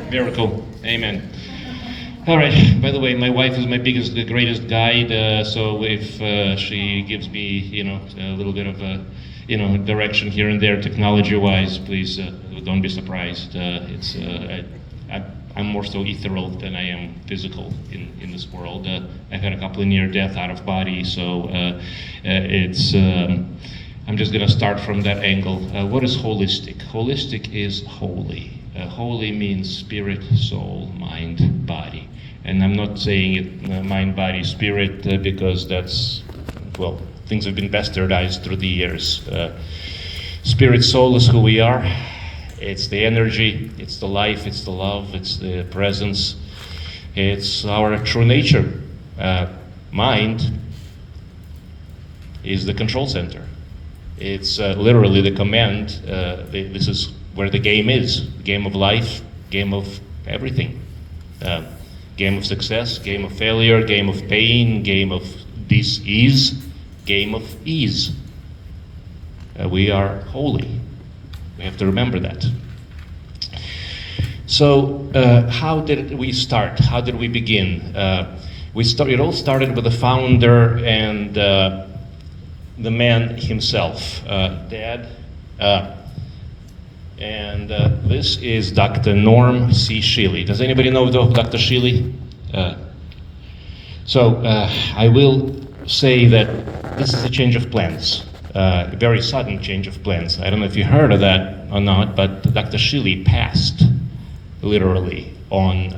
Miracle. Amen. All right. By the way, my wife is my the greatest guide. So if she gives me, a little bit of direction here and there, technology-wise, please don't be surprised. I'm more so ethereal than I am physical in this world. I've had a couple of near death out of body, so I'm just going to start from that angle. What is holistic? Holistic is holy. Holy means spirit, soul, mind, body. And I'm not saying it mind, body, spirit because that's, things have been bastardized through the years. Spirit, soul is who we are. It's the energy, it's the life, it's the love, it's the presence. It's our true nature. Mind is the control center. It's literally the command. This is where the game is. Game of life, game of everything. Game of success, game of failure, game of pain, game of dis-ease, game of ease. We are holy. We have to remember that. So how did we start? How did we begin? It all started with the founder and the man himself, Dad. This is Dr. Norm C. Shealy. Does anybody know Dr. Shealy? I will say that this is a change of plans, a very sudden change of plans. I don't know if you heard of that or not, but Dr. Shealy passed literally on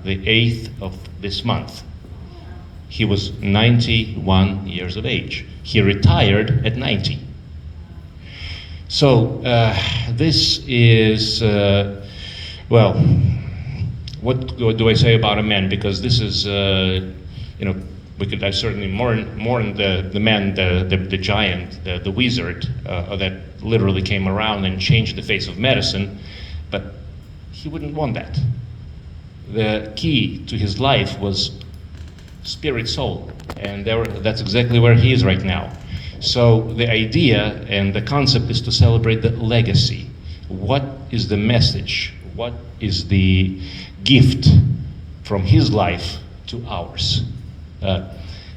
the 8th of this month. He was 91 years of age. He retired at 90. So this is, what do I say about a man? Because this is, I certainly mourn the man, the giant, the wizard that literally came around and changed the face of medicine, but he wouldn't want that. The key to his life was spirit, soul, and that's exactly where he is right now. So the idea and the concept is to celebrate the legacy. What is the message? What is the gift from his life to ours?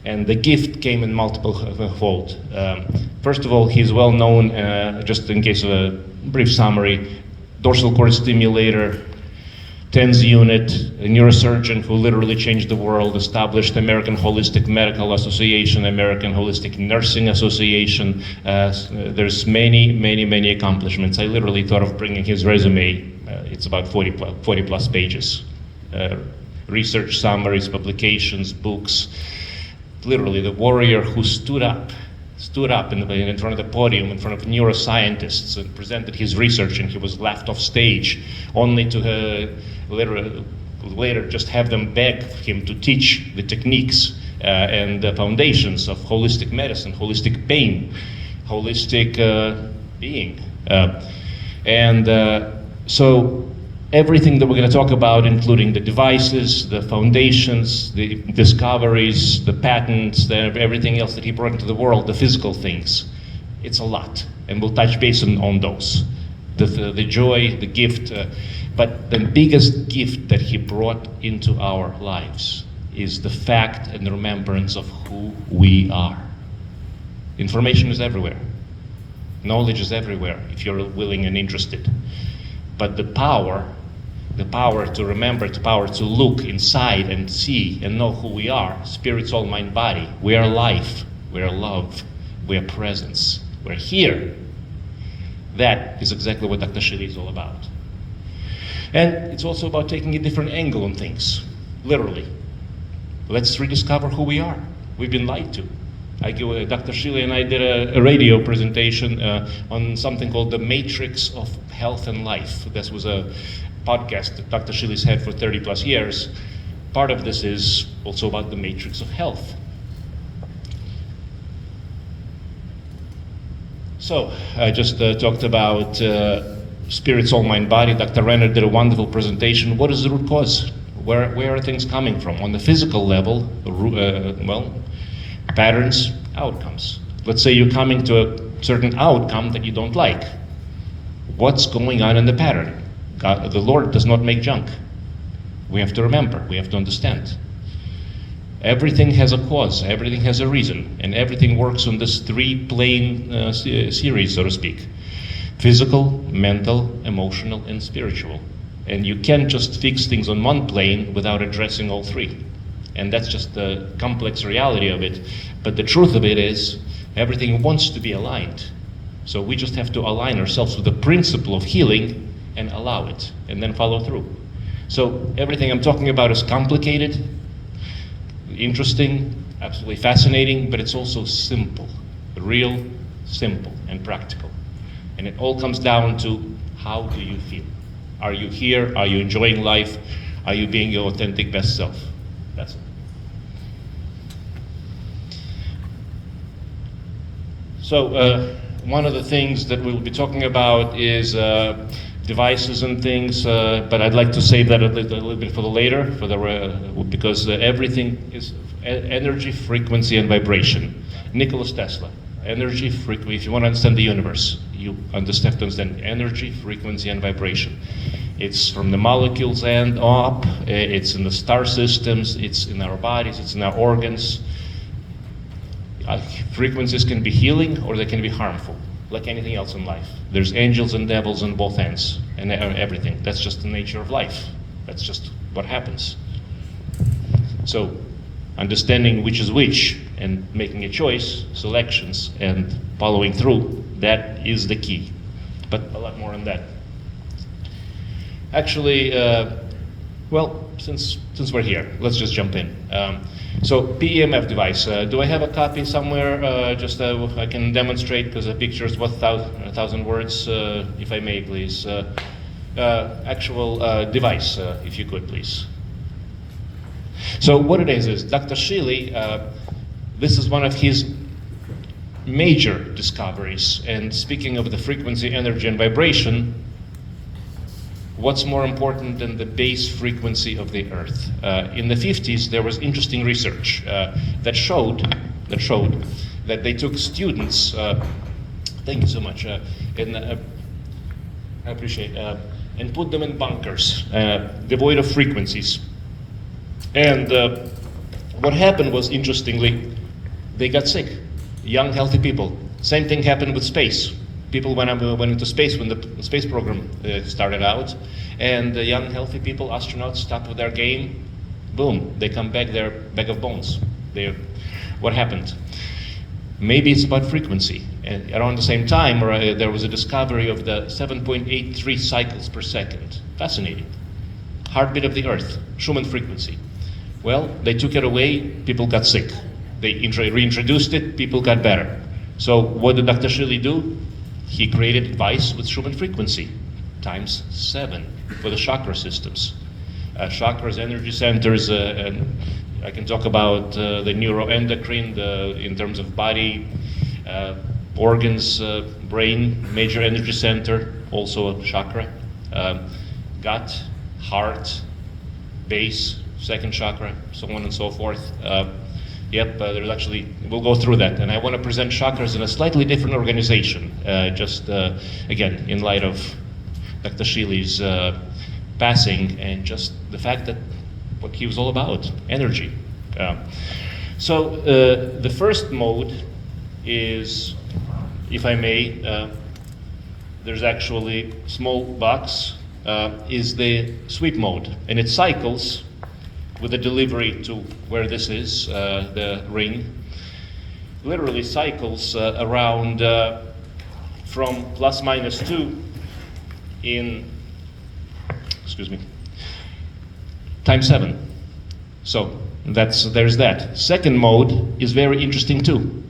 And the gift came in multiple fold. First of all, he's well known, just in case of a brief summary, dorsal cord stimulator, TENS unit, a neurosurgeon who literally changed the world, established American Holistic Medical Association, American Holistic Nursing Association. There's many accomplishments. I literally thought of bringing his resume. It's about 40 plus pages. Research summaries, publications, books. Literally the warrior who stood up in front of the podium, in front of neuroscientists, and presented his research, and he was laughed off stage, only to later just have them beg him to teach the techniques and the foundations of holistic medicine, holistic pain, holistic being. So everything that we're going to talk about, including the devices, the foundations, the discoveries, the patents, everything else that he brought into the world, the physical things, it's a lot. And we'll touch base on those. The joy, the gift, but the biggest gift that he brought into our lives is the fact and the remembrance of who we are. Information is everywhere. Knowledge is everywhere if you're willing and interested. But the power to remember, the power to look inside and see and know who we are, spirit, soul, mind, body. We are life, we are love, we are presence, we're here. That is exactly what Dr. Shealy is all about. And it's also about taking a different angle on things, literally. Let's rediscover who we are. We've been lied to. Dr. Shealy and I did a radio presentation on something called the Matrix of Health and Life. This was a podcast that Dr. Shealy's had for 30 plus years. Part of this is also about the matrix of health. So I just talked about spirit, soul, mind, body. Dr. Renner did a wonderful presentation. What is the root cause? Where are things coming from? On the physical level, patterns, outcomes. Let's say you're coming to a certain outcome that you don't like. What's going on in the pattern? The Lord does not make junk. We have to remember, we have to understand. Everything has a cause, everything has a reason, and everything works on this three-plane series, so to speak. Physical, mental, emotional, and spiritual. And you can't just fix things on one plane without addressing all three. And that's just the complex reality of it. But the truth of it is, everything wants to be aligned. So we just have to align ourselves with the principle of healing and allow it, and then follow through. So everything I'm talking about is complicated, interesting, absolutely fascinating, but it's also simple, real, simple, and practical. And it all comes down to, how do you feel? Are you here? Are you enjoying life? Are you being your authentic best self? That's it. So one of the things that we'll be talking about is devices and things, but I'd like to save that a little bit for the later, because everything is energy, frequency, and vibration. Nikola Tesla, energy, frequency. If you want to understand the universe, you have to understand energy, frequency, and vibration. It's from the molecules and up, it's in the star systems, it's in our bodies, it's in our organs. Frequencies can be healing or they can be harmful, like anything else in life. There's angels and devils on both ends and everything. That's just the nature of life. That's just what happens. So understanding which is which and making a choice, selections, and following through, that is the key. But a lot more on that. Actually, well, since we're here, let's just jump in. So PEMF device, do I have a copy somewhere? I can demonstrate, because a picture is worth a thousand words, if I may, please. Actual device, if you could, please. So what it is Dr. Shealy, this is one of his major discoveries. And speaking of the frequency, energy, and vibration, what's more important than the base frequency of the Earth? In the 50s, there was interesting research that showed that they took students, thank you so much, and I appreciate, and put them in bunkers, devoid of frequencies. And what happened was, interestingly, they got sick. Young, healthy people. Same thing happened with space. People went into space when the space program started out, and the young, healthy people, astronauts, stopped with their game. Boom, they come back, they're a bag of bones. What happened? Maybe it's about frequency. And around the same time, there was a discovery of the 7.83 cycles per second. Fascinating. Heartbeat of the Earth, Schumann frequency. Well, they took it away, people got sick. They reintroduced it, people got better. So what did Dr. Shealy do? He created a device with Schumann frequency, times 7 for the chakra systems. Chakras, energy centers, and I can talk about the neuroendocrine, in terms of body, organs, brain, major energy center, also a chakra, gut, heart, base, second chakra, so on and so forth. There's actually, we'll go through that. And I want to present chakras in a slightly different organization, again, in light of Dr. Shealy's passing and just the fact that what he was all about, energy. So the first mode is, if I may, there's actually small box, is the sweep mode. And it cycles with the delivery to where this is, the ring, literally cycles around from ±2 in, times 7. So there's that. Second mode is very interesting too.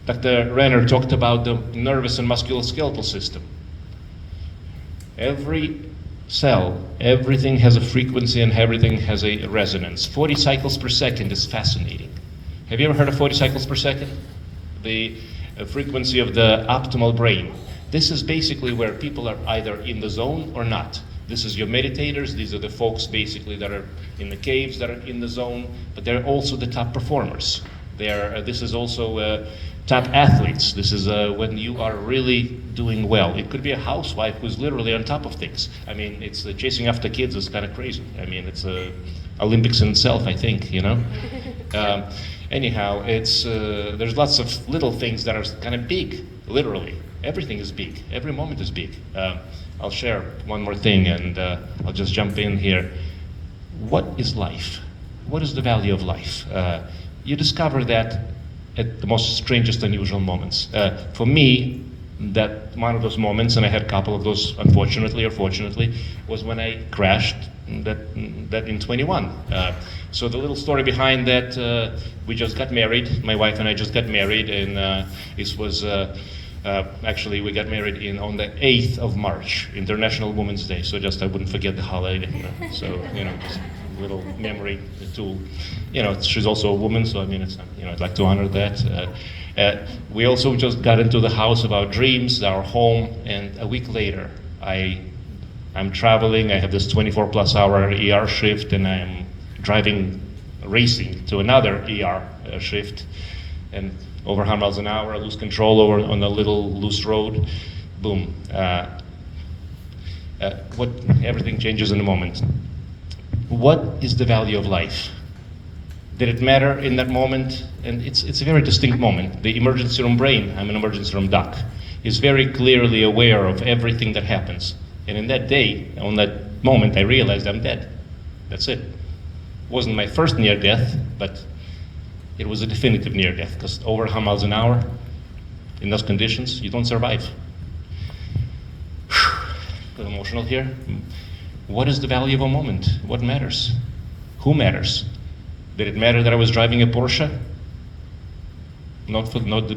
Dr. Renner talked about the nervous and musculoskeletal system. Every cell, everything has a frequency and everything has a resonance. 40 cycles per second is fascinating. Have you ever heard of 40 cycles per second? The frequency of the optimal brain. This is basically where people are either in the zone or not. This is your meditators, these are the folks basically that are in the caves that are in the zone, but they're also the top performers. This is also top athletes. This is when you are really doing well. It could be a housewife who's literally on top of things. I mean, it's chasing after kids is kind of crazy. I mean, it's Olympics in itself, I think, you know. Anyhow, it's there's lots of little things that are kind of big, literally. Everything is big. Every moment is big. I'll share one more thing, and I'll just jump in here. What is life? What is the value of life? You discover that at the most strangest, unusual moments. For me, that one of those moments, and I had a couple of those, unfortunately or fortunately, was when I crashed that in 21. So the little story behind that, we just got married. My wife and I just got married, and this was actually we got married on the 8th of March, International Women's Day. So just I wouldn't forget the holiday. You know? So just a little memory tool. She's also a woman, so I mean, I'd like to honor that. We also just got into the house of our dreams, our home, and a week later, I'm traveling. I have this 24+ hour ER shift, and I'm racing to another ER shift, and over 100 miles an hour, I lose control on a little loose road. Boom. Everything changes in a moment. What is the value of life? Did it matter in that moment? And it's a very distinct moment. The emergency room brain, I'm an emergency room doc, is very clearly aware of everything that happens. And in that day, on that moment, I realized I'm dead. That's it. It wasn't my first near death, but it was a definitive near death, because over 100 miles an hour, in those conditions, you don't survive. Got emotional here. What is the value of a moment? What matters? Who matters? Did it matter that I was driving a Porsche? Not the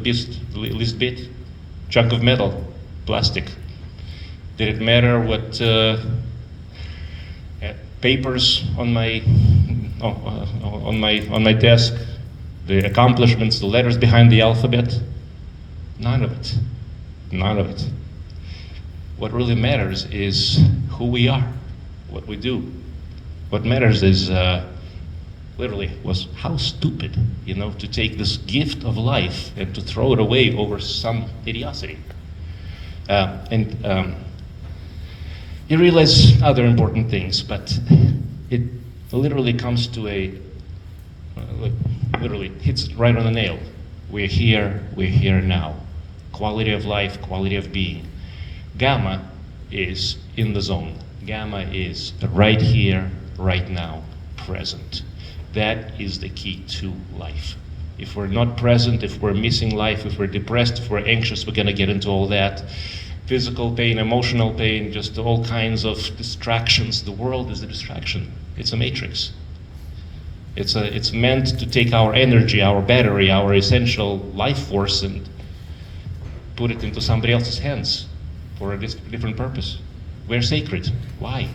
least bit. Chunk of metal, plastic. Did it matter what papers on my desk, the accomplishments, the letters behind the alphabet? None of it. None of it. What really matters is who we are, what we do. What matters is literally was how stupid, to take this gift of life and to throw it away over some idiocy. You realize other important things, but it literally comes to literally hits right on the nail. We're here now. Quality of life, quality of being. Gamma is in the zone. Gamma is right here, right now, present. That is the key to life. If we're not present, if we're missing life, if we're depressed, if we're anxious, we're gonna get into all that. Physical pain, emotional pain, just all kinds of distractions. The world is a distraction. It's a matrix. It's meant to take our energy, our battery, our essential life force and put it into somebody else's hands for a different purpose. We're sacred. Why?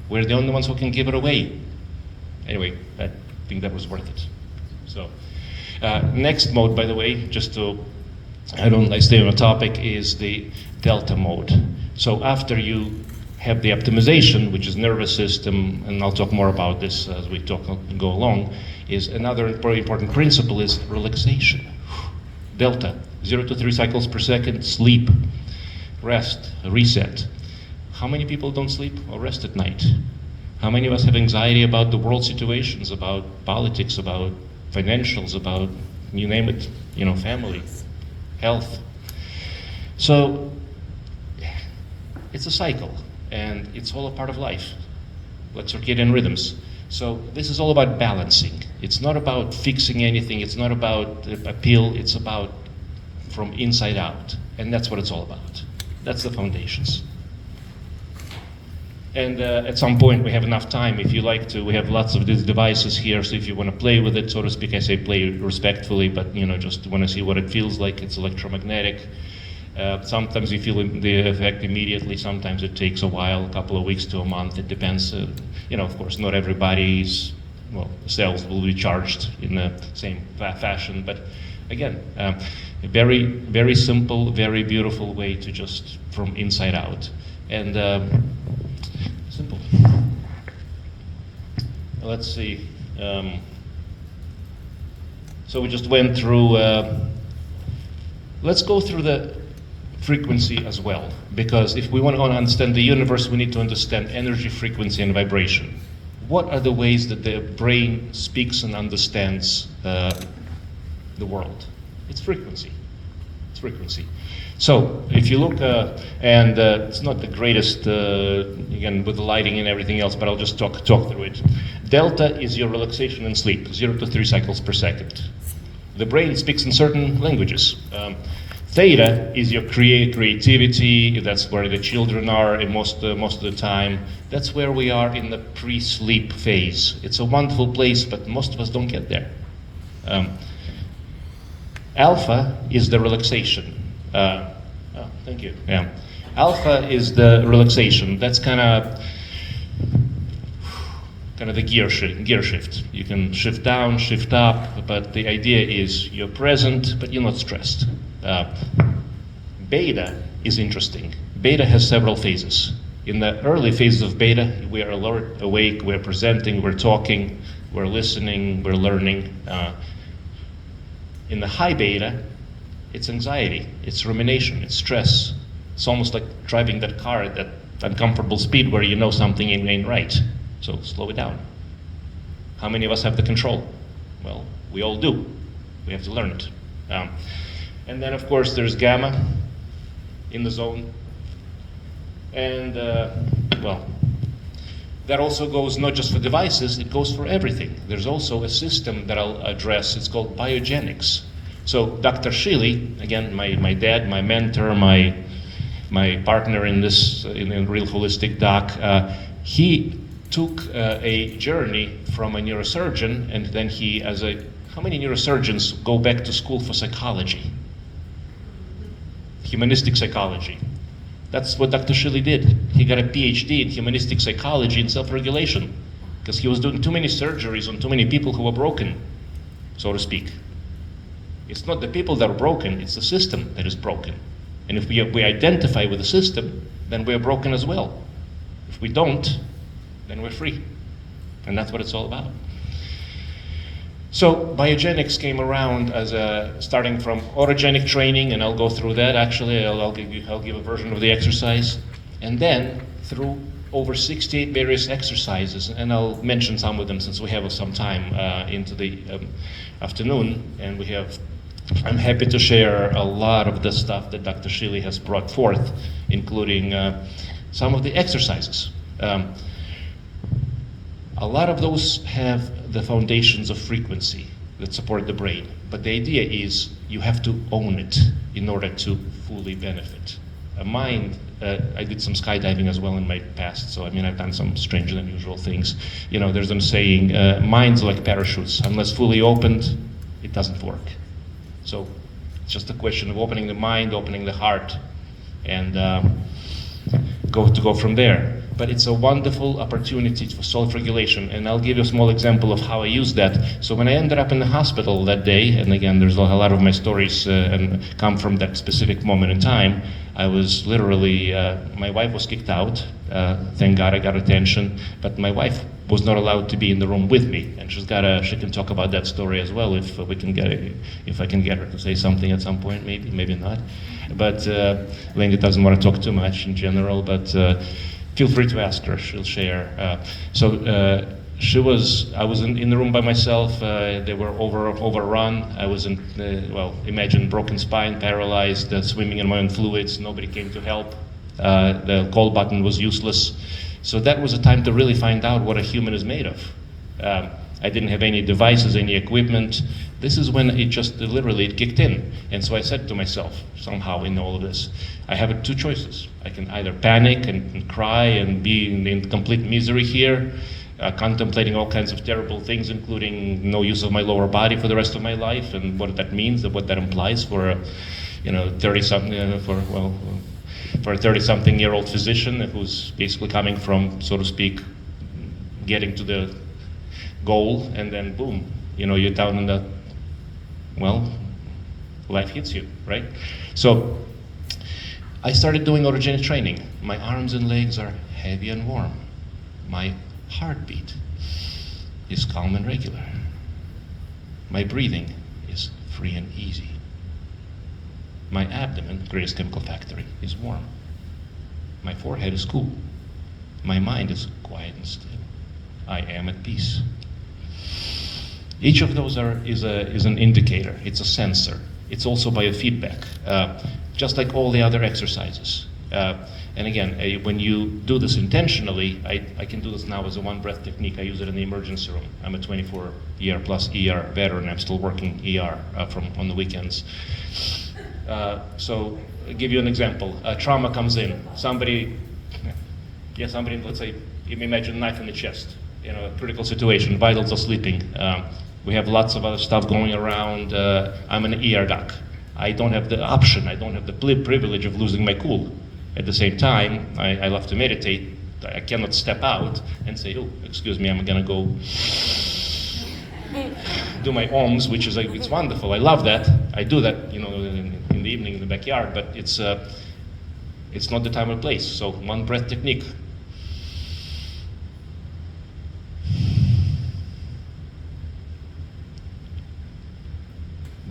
We're the only ones who can give it away. Anyway, I think that was worth it. So, next mode, by the way, just to, I stay on the topic, is the delta mode. So after you have the optimization, which is nervous system, and I'll talk more about this as we go along, is another very important principle is relaxation. Delta, 0 to 3 cycles per second, sleep, rest, reset. How many people don't sleep or rest at night? How many of us have anxiety about the world situations, about politics, about financials, about you name it, family, health? So it's a cycle, and it's all a part of life, like circadian rhythms. So this is all about balancing. It's not about fixing anything. It's not about a pill. It's about from inside out, and that's what it's all about. That's the foundations. And at some point we have enough time, if you like to, we have lots of these devices here, so if you want to play with it, so to speak, I say play respectfully, but just want to see what it feels like. It's electromagnetic. Sometimes you feel the effect immediately, sometimes it takes a while, a couple of weeks to a month, it depends. Of course, not everybody's, cells will be charged in the same fashion, but again, a very, very simple, very beautiful way to just from inside out. And simple. Let's see. So we just went through Let's go through the frequency as well, because if we want to understand the universe, we need to understand energy, frequency, and vibration. What are the ways that the brain speaks and understands the world? It's frequency. It's frequency. So if you look, and it's not the greatest, again, with the lighting and everything else, but I'll just talk through it. Delta is your relaxation and sleep, 0 to 3 cycles per second. The brain speaks in certain languages. Theta is your creativity. That's where the children are most of the time. That's where we are in the pre-sleep phase. It's a wonderful place, but most of us don't get there. Alpha is the relaxation. Thank you. Yeah, alpha is the relaxation. That's kind of the gear shift. You can shift down, shift up, but the idea is you're present, but you're not stressed. Beta is interesting. Beta has several phases. In the early phases of beta, we are alert, awake, we're presenting, we're talking, we're listening, we're learning. In the high beta, it's anxiety, it's rumination, it's stress. It's almost like driving that car at that uncomfortable speed where you know something ain't right. So slow it down. How many of us have the control? Well, we all do. We have to learn it. And then, of course, there's gamma in the zone. And, well, that also goes not just for devices, it goes for everything. There's also a system that I'll address. It's called biogenics. So Dr. Shealy, again, my dad, my mentor, my partner in this, in a real holistic doc, he took a journey from a neurosurgeon, and then he, how many neurosurgeons go back to school for psychology? Humanistic psychology. That's what Dr. Shealy did. He got a PhD in humanistic psychology and self-regulation because he was doing too many surgeries on too many people who were broken, so to speak. It's not the people that are broken, it's the system that is broken. And if we identify with the system, then we're broken as well. If we don't, then we're free. And that's what it's all about. So biogenics came around as starting from autogenic training, and I'll go through that actually. I'll give a version of the exercise. And then through over 68 various exercises, and I'll mention some of them since we have some time into the afternoon, and I'm happy to share a lot of the stuff that Dr. Shealy has brought forth, including some of the exercises. A lot of those have the foundations of frequency that support the brain, but the idea is you have to own it in order to fully benefit. A mind, I did some skydiving as well in my past, so I mean I've done some strange and unusual things. You know, there's them saying, minds like parachutes, unless fully opened, it doesn't work. So it's just a question of opening the mind, opening the heart, and go from there. But it's a wonderful opportunity for self-regulation, and I'll give you a small example of how I used that. So when I ended up in the hospital that day, and again, there's a lot of my stories and come from that specific moment in time, I was literally, my wife was kicked out. Thank God I got attention, but my wife was not allowed to be in the room with me, and she can talk about that story as well if I can get her to say something at some point, maybe not. But Lindy doesn't want to talk too much in general, but feel free to ask her, she'll share. I was in the room by myself, they were overrun. I was imagine broken spine, paralyzed, swimming in my own fluids, nobody came to help. The call button was useless. So that was a time to really find out what a human is made of. I didn't have any devices, any equipment. This is when it just literally kicked in. And so I said to myself, somehow in all of this, I have two choices. I can either panic and cry and be in complete misery here, contemplating all kinds of terrible things, including no use of my lower body for the rest of my life, and what that means, what that implies for a 30-something, for a 30-something-year-old physician who's basically coming from, so to speak, getting to the goal, and then boom, you're down in the, life hits you, right? So I started doing autogenic training. My arms and legs are heavy and warm. My heartbeat is calm and regular. My breathing is free and easy. My abdomen, greatest chemical factory, is warm. My forehead is cool. My mind is quiet and still. I am at peace. Each of those is an indicator. It's a sensor. It's also biofeedback, just like all the other exercises. And again, when you do this intentionally, I can do this now as a one breath technique. I use it in the emergency room. I'm a 24-year plus ER veteran. I'm still working ER on the weekends. So I'll give you an example. Trauma comes in. Somebody, let's say, imagine a knife in the chest. A critical situation, vitals are sleeping. We have lots of other stuff going around. I'm an ER doc. I don't have the option, I don't have the privilege of losing my cool. At the same time, I love to meditate. I cannot step out and say, oh, excuse me, I'm gonna go do my ohms, which is it's wonderful. I love that. I do that, in the evening in the backyard, but it's not the time or place. So one breath technique.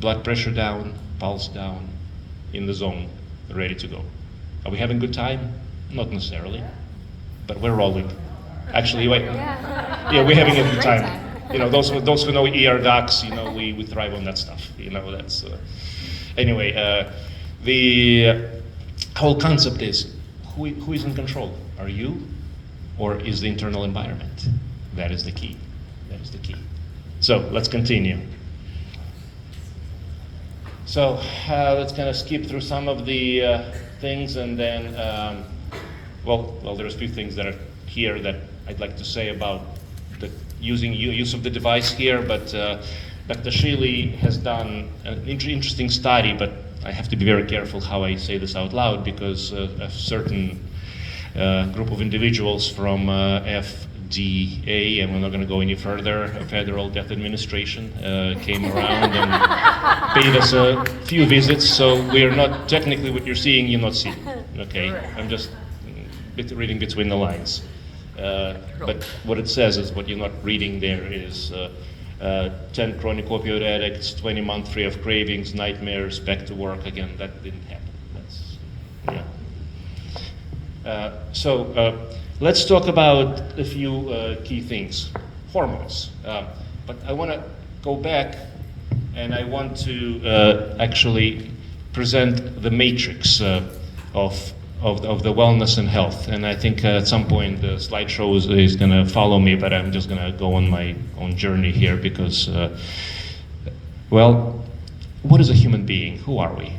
Blood pressure down, pulse down, in the zone, ready to go. Are we having a good time? Not necessarily, but we're rolling. Actually, wait. Yeah, we're having a good time. Those who know ER docs, we thrive on that stuff. That's anyway. The whole concept is who is in control? Are you, or is the internal environment? That is the key. That is the key. So let's continue. So let's kind of skip through some of the things, and then, there's a few things that are here that I'd like to say about the use of the device here, but Dr. Shealy has done an interesting study, but I have to be very careful how I say this out loud, because a certain group of individuals from FDA, and we're not going to go any further, Federal Death Administration, came around and paid us a few visits, so we're not, technically what you're seeing, you're not seeing, okay? I'm just reading between the lines. But what it says is, what you're not reading there is 10 chronic opioid addicts, 20 months free of cravings, nightmares, back to work again. That didn't happen. So let's talk about a few key things. Hormones. But I want to go back, and I want to actually present the matrix of the wellness and health. And I think at some point the slideshow is going to follow me, but I'm just going to go on my own journey here because, what is a human being? Who are we?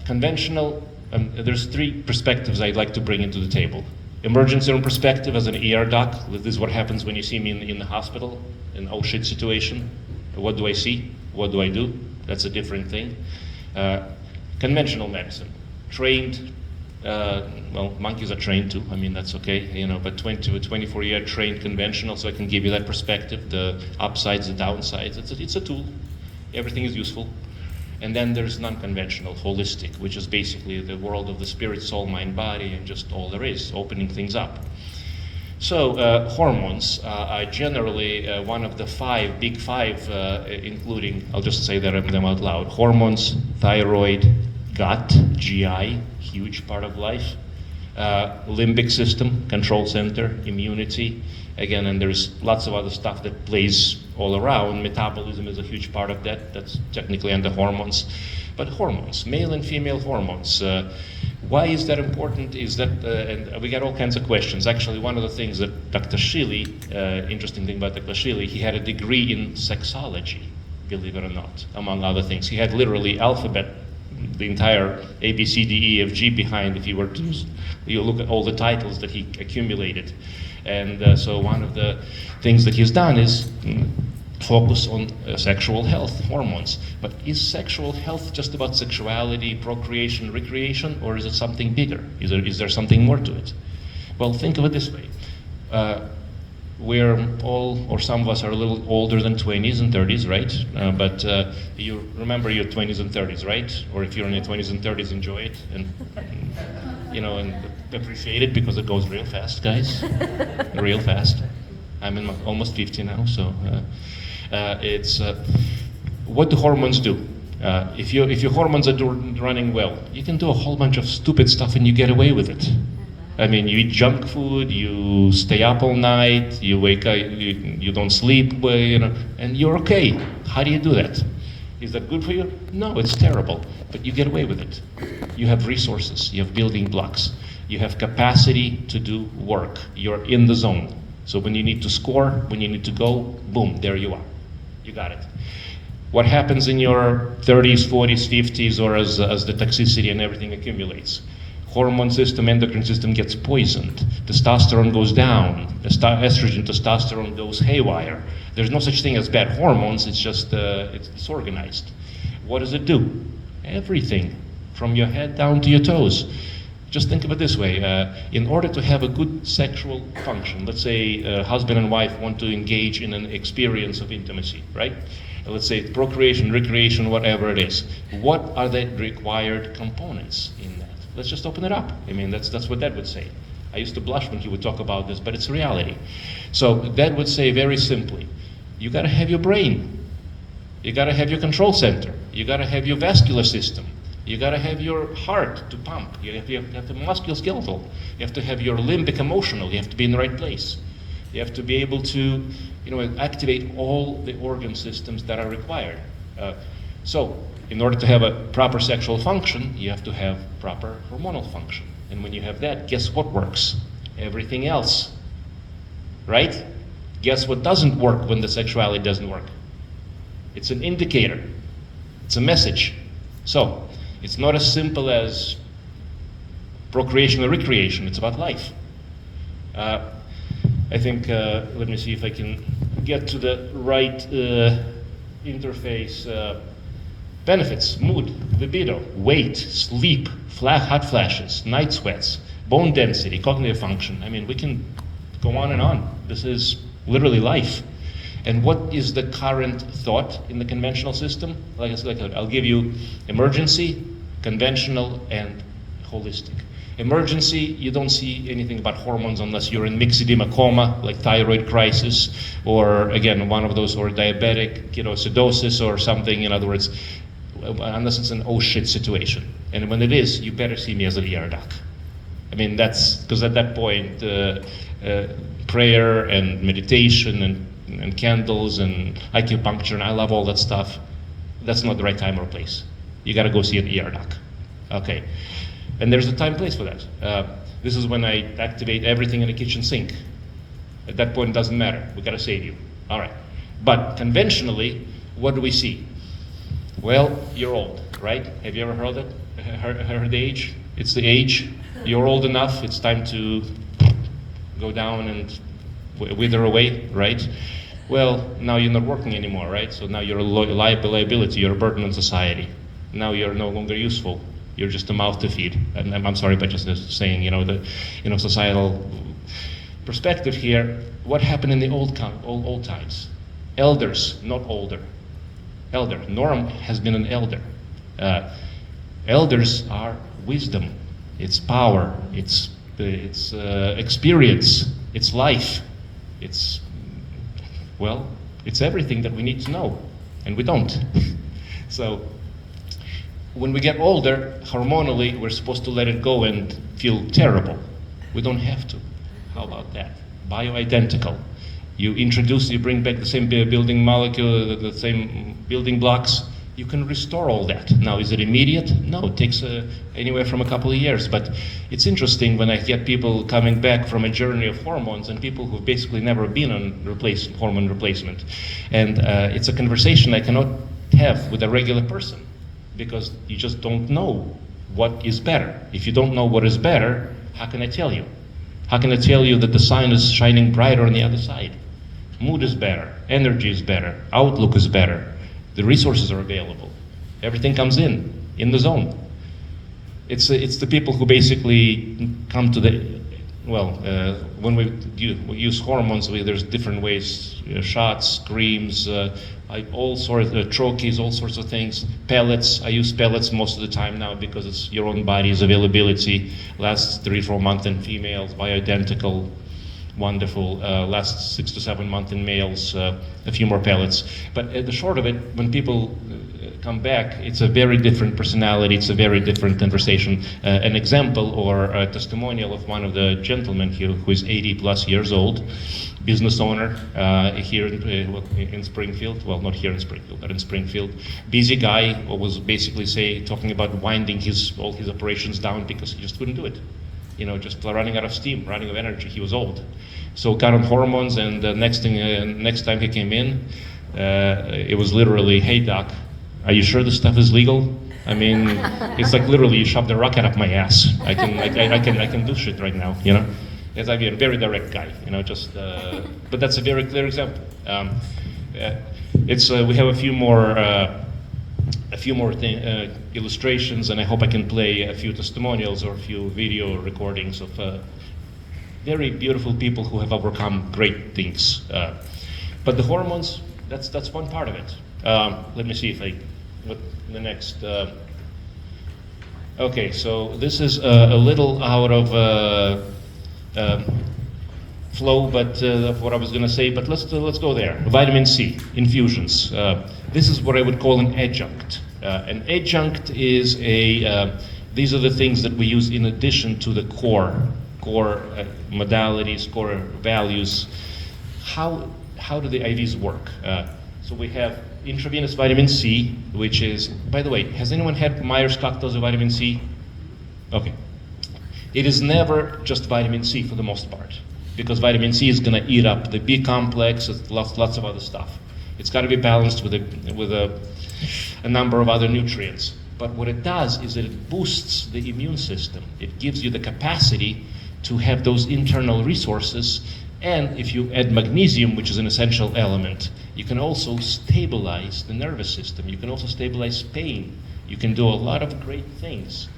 Conventional, there's three perspectives I'd like to bring into the table. Emergency room perspective as an ER doc. This is what happens when you see me in the hospital, in an oh shit situation. What do I see? What do I do? That's a different thing. Conventional medicine, trained. Monkeys are trained too. I mean, that's okay, but 24-year trained conventional, so I can give you that perspective, the upsides, the downsides. It's a tool. Everything is useful. And then there's non-conventional, holistic, which is basically the world of the spirit, soul, mind, body, and just all there is, opening things up. So hormones are generally one of the big five, including, I'll just say them out loud, hormones, thyroid, gut, GI, huge part of life, limbic system, control center, immunity, again, and there's lots of other stuff that plays all around. Metabolism is a huge part of that. That's technically under hormones. But hormones, male and female hormones, why is that important? Is that, and we get all kinds of questions. Actually, one of the things that Dr. Shealy, interesting thing about Dr. Shealy, he had a degree in sexology, believe it or not, among other things. He had literally alphabet, the entire A, B, C, D, E, F, G behind, if you were to you look at all the titles that he accumulated. And so one of the things that he's done is focus on sexual health, hormones. But is sexual health just about sexuality, procreation, recreation, or is it something bigger? Is there something more to it? Well, think of it this way. We're all, or some of us are a little older than 20s and 30s, right? But you remember your 20s and 30s, right? Or if you're in your 20s and 30s, enjoy it and appreciate it, because it goes real fast, guys. Real fast. I'm almost 50 now, so it's what do hormones do? If your hormones are running well, you can do a whole bunch of stupid stuff and you get away with it. I mean, you eat junk food, you stay up all night, you wake up, you don't sleep, and you're okay. How do you do that? Is that good for you? No, it's terrible, but you get away with it. You have resources, you have building blocks, you have capacity to do work. You're in the zone. So when you need to score, when you need to go, boom, there you are. You got it. What happens in your 30s, 40s, 50s, or as the toxicity and everything accumulates? Hormone system, endocrine system gets poisoned. Testosterone goes down. Estrogen, testosterone goes haywire. There's no such thing as bad hormones. It's just it's disorganized. What does it do? Everything, from your head down to your toes. Just think of it this way. In order to have a good sexual function, let's say husband and wife want to engage in an experience of intimacy, right? Let's say procreation, recreation, whatever it is. What are the required components in that? Let's just open it up. I mean, that's what Dad would say. I used to blush when he would talk about this, but it's reality. So Dad would say very simply, you gotta have your brain. You gotta have your control center. You gotta have your vascular system. You gotta have your heart to pump. You have to musculoskeletal. You have to have your limbic emotional. You have to be in the right place. You have to be able to, activate all the organ systems that are required. So, in order to have a proper sexual function, you have to have proper hormonal function. And when you have that, guess what works? Everything else, right? Guess what doesn't work when the sexuality doesn't work? It's an indicator. It's a message. So, it's not as simple as procreation or recreation. It's about life. I think, let me see if I can get to the right interface. Benefits: mood, libido, weight, sleep, hot flashes, night sweats, bone density, cognitive function. I mean, we can go on and on. This is literally life. And what is the current thought in the conventional system? Like I said, I'll give you emergency, conventional, and holistic. Emergency, you don't see anything about hormones unless you're in myxedema coma, like thyroid crisis, or again, one of those, or diabetic ketoacidosis or something. In other words, unless it's an oh shit situation. And when it is, you better see me as an ER doc. I mean, that's because at that point, prayer and meditation and candles and acupuncture, and I love all that stuff, that's not the right time or place. You gotta go see an ER doc. Okay. And there's a time and place for that. This is when I activate everything in the kitchen sink. At that point, it doesn't matter. We gotta save you. All right. But conventionally, what do we see? Well, you're old, right? Have you ever heard it? Heard the age? It's the age. You're old enough. It's time to go down and wither away, right? Well, now you're not working anymore, right? So now you're a liability. You're a burden on society. Now you're no longer useful. You're just a mouth to feed. And I'm sorry, but just saying, the societal perspective here. What happened in the old times? Elders, not older. Elder. Norm has been an elder. Elders are wisdom. It's power. It's experience. It's life. It's everything that we need to know, and we don't. So. When we get older, hormonally, we're supposed to let it go and feel terrible. We don't have to. How about that? Bioidentical. You bring back the same building molecule, the same building blocks. You can restore all that. Now, is it immediate? No, it takes anywhere from a couple of years. But it's interesting when I get people coming back from a journey of hormones and people who've basically never been on hormone replacement. And it's a conversation I cannot have with a regular person, because you just don't know what is better. If you don't know what is better, how can I tell you? How can I tell you that the sun is shining brighter on the other side? Mood is better, energy is better, outlook is better, the resources are available. Everything comes in the zone. It's the people who basically come to when we use hormones, there's different ways, shots, creams, all sorts of troches, all sorts of things. Pellets, I use pellets most of the time now because it's your own body's availability. Lasts 3-4 months in females, bioidentical. wonderful. Lasts 6 to 7 months in males, a few more pellets. But at the short of it, when people come back, it's a very different personality, it's a very different conversation. An example or a testimonial of one of the gentlemen here who is 80 plus years old, business owner here in Springfield, well, not here in Springfield, but in Springfield. Busy guy, was basically talking about winding all his operations down because he just couldn't do it. You know, just running out of steam, running out of energy. He was old. So got on hormones, and next time he came in, it was literally, hey doc, are you sure this stuff is legal? I mean, it's like literally you shoved a rocket up my ass. I can do shit right now, you know? As I mean, a very direct guy, you know, but that's a very clear example. We have a few more illustrations, and I hope I can play a few testimonials or a few video recordings of very beautiful people who have overcome great things. But the hormones, that's one part of it. Let me see what the next. Okay, so this is a little out of flow, but of what I was going to say. But let's go there. Vitamin C infusions. This is what I would call an adjunct. An adjunct is these are the things that we use in addition to the core modalities, core values. How do the IVs work? So we have intravenous vitamin C, which is, by the way, has anyone had Myers cocktails of vitamin C? Okay. It is never just vitamin C for the most part, because vitamin C is going to eat up the B complex, lots of other stuff. It's got to be balanced with a number of other nutrients. But what it does is that it boosts the immune system. It gives you the capacity to have those internal resources. And if you add magnesium, which is an essential element, you can also stabilize the nervous system. You can also stabilize pain. You can do a lot of great things.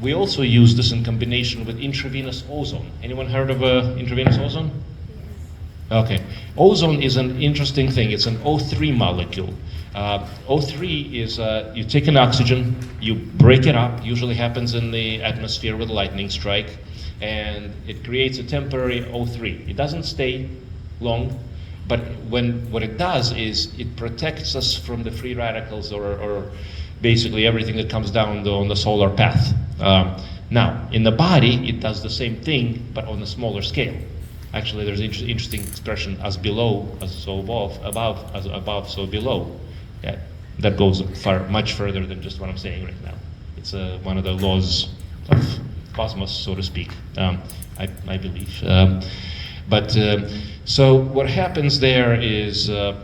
We also use this in combination with intravenous ozone. Anyone heard of intravenous ozone? Okay. Ozone is an interesting thing. It's an O3 molecule. O3 is, you take an oxygen, you break it up, usually happens in the atmosphere with a lightning strike, and it creates a temporary O3. It doesn't stay long, but what it does is it protects us from the free radicals or basically everything that comes down on the solar path. Now, in the body, it does the same thing, but on a smaller scale. Actually, there's an interesting expression, as below, as so above, as above, so below. Yeah, that goes much further than just what I'm saying right now. It's one of the laws of cosmos, so to speak, I believe. So what happens there is, I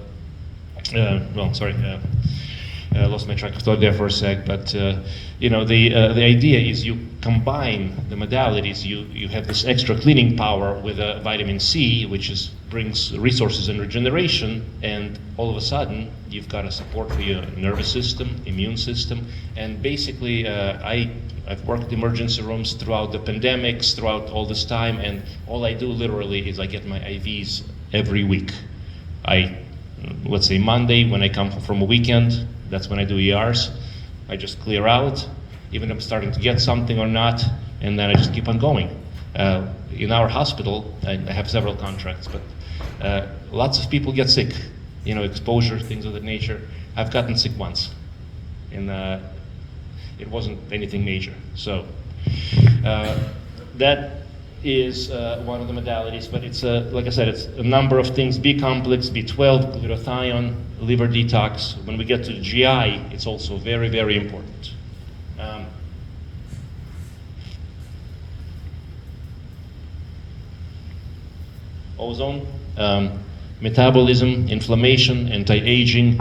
lost my track of thought there for a sec, but the idea is you combine the modalities. You have this extra cleaning power with vitamin C, which brings resources and regeneration, and all of a sudden you've got a support for your nervous system, immune system, and basically I've worked in emergency rooms throughout the pandemics, throughout all this time, and all I do literally is I get my IVs every week. Let's say Monday when I come from a weekend, that's when I do ERs. I just clear out, even if I'm starting to get something or not, and then I just keep on going. In our hospital, I have several contracts, but lots of people get sick, exposure, things of that nature. I've gotten sick once, and it wasn't anything major. So that is one of the modalities, but it's like I said, it's a number of things: B complex, B12, glutathione, liver detox. When we get to the GI, it's also very, very important. Ozone, metabolism, inflammation, anti-aging,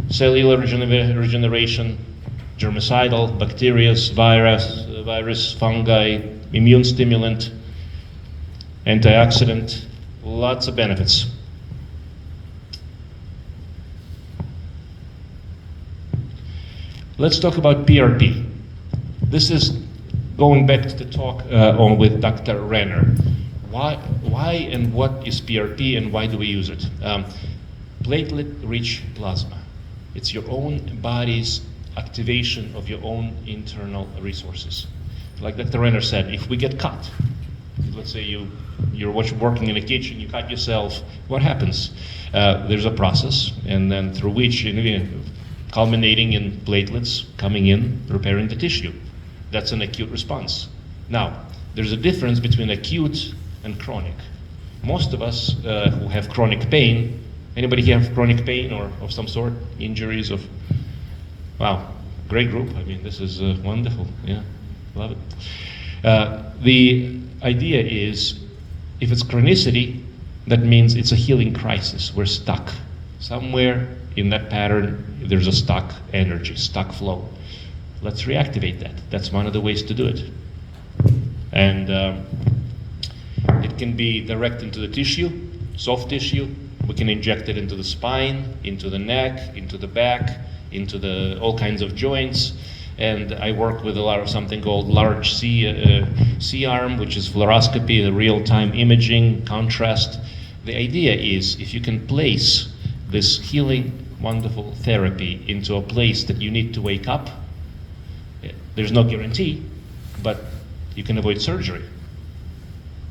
cellular regeneration, germicidal, bacteria, virus, fungi, immune stimulant, antioxidant, lots of benefits. Let's talk about PRP. This is going back to the talk with Dr. Renner. Why and what is PRP and why do we use it? Platelet-rich plasma. It's your own body's activation of your own internal resources. Like Dr. Renner said, if we get cut, let's say you're working in a kitchen, you cut yourself, what happens? There's a process, and then through which, culminating in platelets coming in, repairing the tissue. That's an acute response. Now, there's a difference between acute and chronic. Most of us who have chronic pain, anybody here have chronic pain or of some sort, injuries of, wow, great group. I mean, this is wonderful, yeah, love it. The idea is, if it's chronicity, that means it's a healing crisis. We're stuck. Somewhere in that pattern, there's a stuck energy, stuck flow. Let's reactivate that. That's one of the ways to do it. And it can be direct into the tissue, soft tissue. We can inject it into the spine, into the neck, into the back, into all kinds of joints. And I work with a lot of something called large C-arm, which is fluoroscopy, the real-time imaging, contrast. The idea is, if you can place this healing, wonderful therapy into a place that you need to wake up, there's no guarantee, but you can avoid surgery.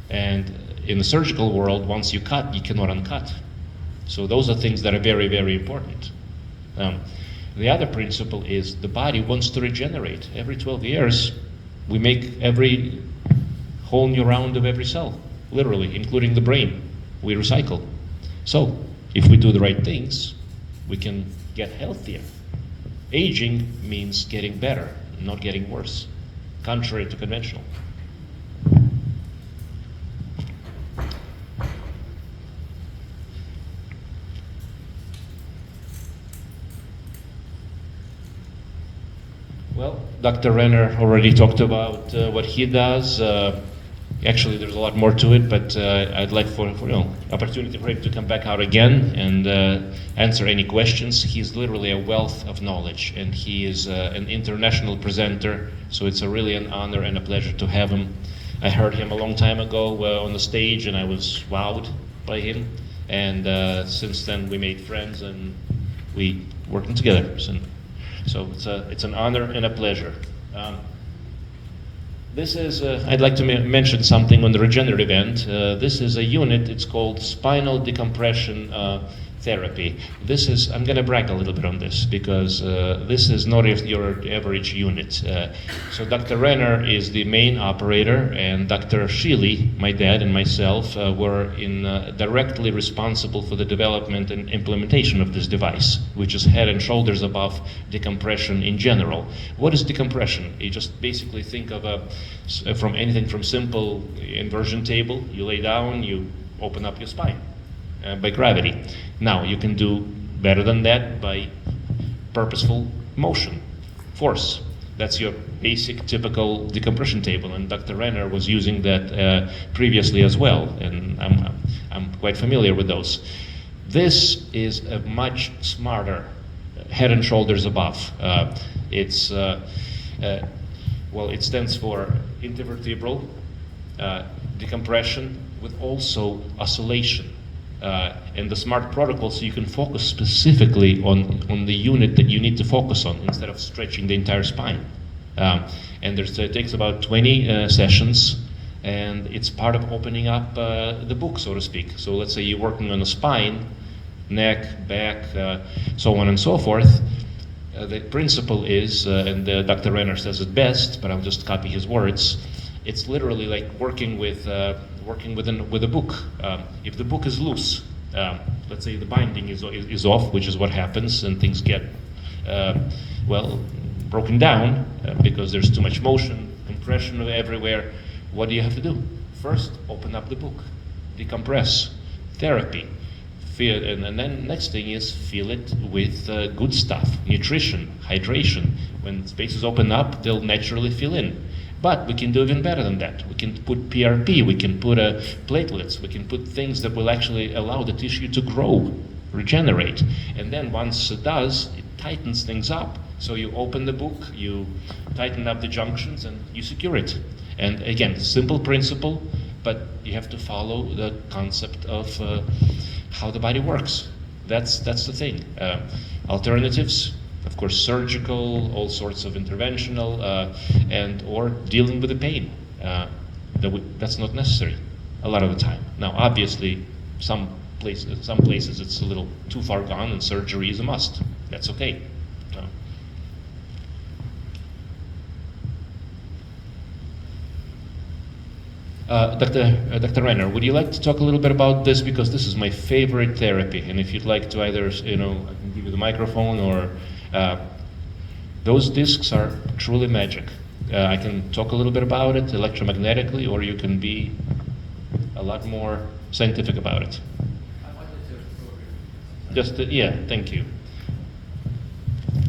And in the surgical world, once you cut, you cannot uncut. So those are things that are very, very important. The other principle is the body wants to regenerate. Every 12 years, we make every whole new round of every cell, literally, including the brain. We recycle. So if we do the right things, we can get healthier. Aging means getting better, not getting worse, contrary to conventional. Well, Dr. Renner already talked about what he does. Actually, there's a lot more to it, but I'd like for opportunity for him to come back out again and answer any questions. He's literally a wealth of knowledge, and he is an international presenter, so it's really an honor and a pleasure to have him. I heard him a long time ago on the stage, and I was wowed by him. And since then, we made friends, and we working together. So it's an honor and a pleasure. This is, I'd like to mention something on the regenerative end. This is a unit, it's called spinal decompression therapy. This is, I'm going to brag a little bit on this because this is not your average unit. So Dr. Renner is the main operator, and Dr. Shealy, my dad, and myself were directly responsible for the development and implementation of this device, which is head and shoulders above decompression in general. What is decompression? You just basically think of from anything from simple inversion table. You lay down, you open up your spine. By gravity. Now, you can do better than that by purposeful motion, force. That's your basic, typical decompression table, and Dr. Renner was using that previously as well, and I'm quite familiar with those. This is a much smarter head and shoulders above. It stands for intervertebral decompression with also oscillation. And the smart protocol, so you can focus specifically on the unit that you need to focus on instead of stretching the entire spine. And it takes about 20 sessions, and it's part of opening up the book, so to speak. So let's say you're working on the spine, neck, back, so on and so forth. The principle is, and Dr. Renner says it best, but I'll just copy his words. It's literally like working with a book. If the book is loose, let's say the binding is off, which is what happens, and things get broken down because there's too much motion, compression everywhere. What do you have to do? First, open up the book, decompress, therapy, feel, and then next thing is fill it with good stuff, nutrition, hydration. When spaces open up, they'll naturally fill in. But we can do even better than that. We can put PRP, we can put platelets, we can put things that will actually allow the tissue to grow, regenerate. And then once it does, it tightens things up. So you open the book, you tighten up the junctions, and you secure it. And again, simple principle, but you have to follow the concept of how the body works. That's the thing. Alternatives, of course, surgical, all sorts of interventional, or dealing with the pain. that's not necessary a lot of the time. Now, obviously, some places it's a little too far gone and surgery is a must. That's okay. Dr. Renner, would you like to talk a little bit about this? Because this is my favorite therapy, and if you'd like to either, I can give you the microphone, or those discs are truly magic. I can talk a little bit about it electromagnetically, or you can be a lot more scientific about it. Yeah, thank you.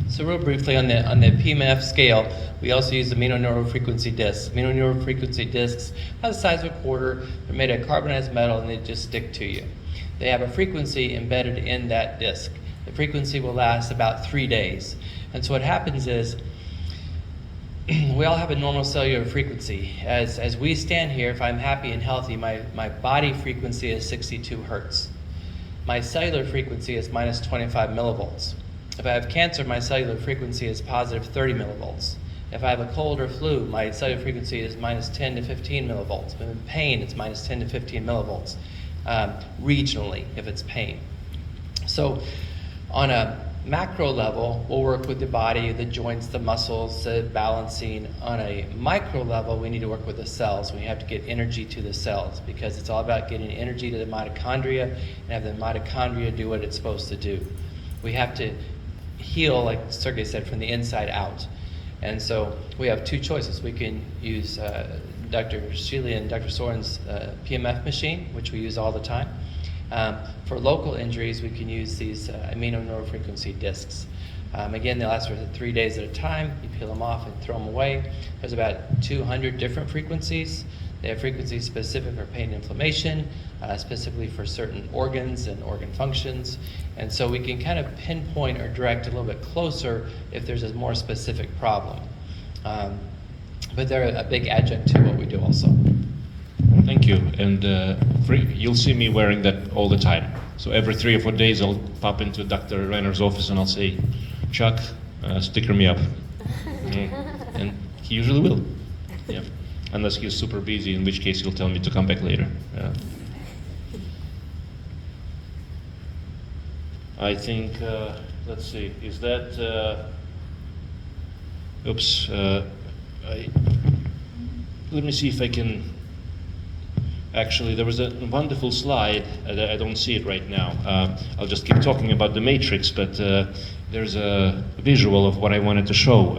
So real briefly on the PMF scale, we also use the amino-neurofrequency discs. Amino-neurofrequency discs are the size of a quarter. They're made of carbonized metal and they just stick to you. They have a frequency embedded in that disc. The frequency will last about 3 days. And so what happens is we all have a normal cellular frequency. As we stand here, if I'm happy and healthy, my body frequency is 62 hertz. My cellular frequency is minus 25 millivolts. If I have cancer, my cellular frequency is positive 30 millivolts. If I have a cold or flu, my cellular frequency is minus 10 to 15 millivolts. If I'm in pain, it's minus 10 to 15 millivolts, regionally, if it's pain. So on a macro level, we'll work with the body, the joints, the muscles, the balancing. On a micro level, we need to work with the cells. We have to get energy to the cells because it's all about getting energy to the mitochondria and have the mitochondria do what it's supposed to do. We have to heal, like Sergey said, from the inside out. And so we have two choices. We can use Dr. Shealy and Dr. Sorin's PMF machine, which we use all the time. For local injuries, we can use these amino-neurofrequency discs. Again, they last for 3 days at a time. You peel them off and throw them away. There's about 200 different frequencies. They have frequencies specific for pain and inflammation, specifically for certain organs and organ functions. And so we can kind of pinpoint or direct a little bit closer if there's a more specific problem. But they're a big adjunct to what we do also. Thank you. And you'll see me wearing that all the time. So every 3 or 4 days I'll pop into Dr. Reiner's office and I'll say, Chuck, sticker me up. And he usually will. Yeah. Unless he's super busy, in which case he'll tell me to come back later. I think, let's see, is that, oops, let me see if I can, actually there was a wonderful slide, I don't see it right now. I'll just keep talking about the matrix, but there's a visual of what I wanted to show.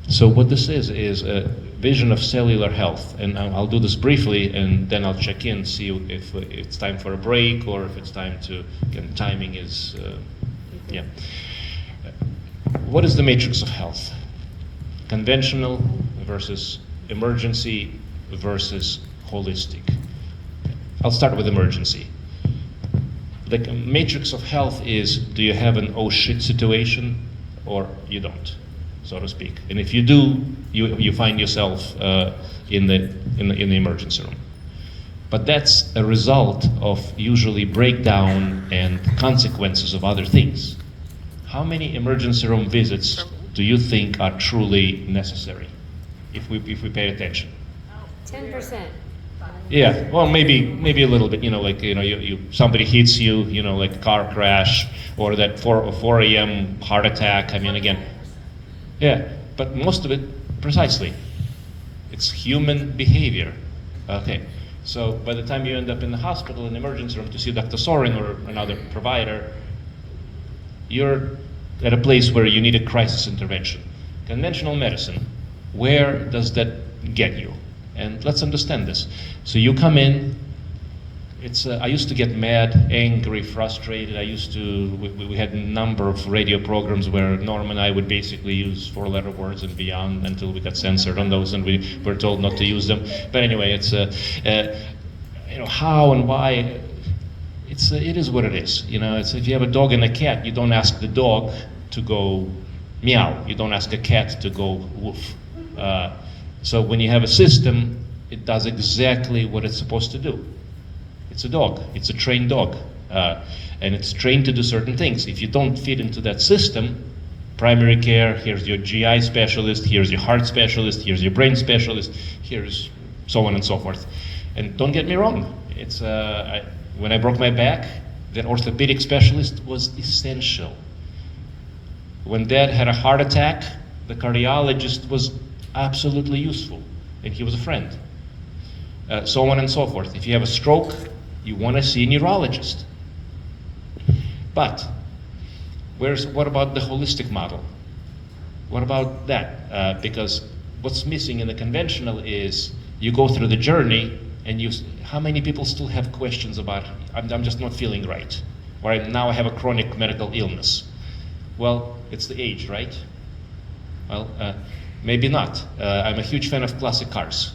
So what this is a vision of cellular health, and I'll do this briefly, and then I'll check in, see if it's time for a break or if it's time to. Again, timing is, yeah. What is the matrix of health? Conventional versus emergency versus holistic. I'll start with emergency. The matrix of health is: do you have an oh shit situation, or you don't, so to speak. And if you do, you find yourself in the emergency room. But that's a result of usually breakdown and consequences of other things. How many emergency room visits do you think are truly necessary if we pay attention? 10%. Yeah, well, maybe a little bit. Somebody hits you, like a car crash or that 4 a.m. heart attack. I mean, again. Yeah, but most of it, precisely, it's human behavior. Okay, so by the time you end up in the hospital, in the emergency room to see Dr. Sorin or another provider, you're at a place where you need a crisis intervention. Conventional medicine, where does that get you? And let's understand this. So you come in, I used to get mad, angry, frustrated. We had a number of radio programs where Norm and I would basically use 4-letter words and beyond until we got censored on those and we were told not to use them. But anyway, it's, how and why, it is what it is. It's, if you have a dog and a cat, you don't ask the dog to go meow. You don't ask a cat to go woof. So when you have a system, it does exactly what it's supposed to do. It's a dog. It's a trained dog. And it's trained to do certain things. If you don't fit into that system, primary care, here's your GI specialist, here's your heart specialist, here's your brain specialist, here's so on and so forth. And don't get me wrong, when I broke my back, that orthopedic specialist was essential. When Dad had a heart attack, the cardiologist was absolutely useful, and he was a friend. So on and so forth. If you have a stroke, you want to see a neurologist. But what about the holistic model? What about that? Because what's missing in the conventional is you go through the journey, and how many people still have questions about, I'm just not feeling right, or now I have a chronic medical illness? Well, it's the age, right? Well, maybe not. I'm a huge fan of classic cars.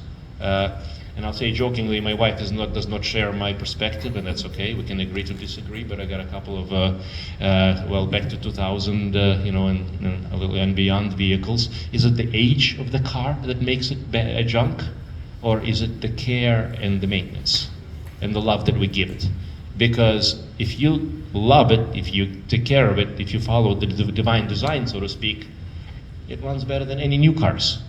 And I'll say jokingly, my wife does not share my perspective, and that's okay. We can agree to disagree, but I got a couple of, back to 2000, and a little and beyond vehicles. Is it the age of the car that makes it a junk? Or is it the care and the maintenance and the love that we give it? Because if you love it, if you take care of it, if you follow the divine design, so to speak, it runs better than any new cars.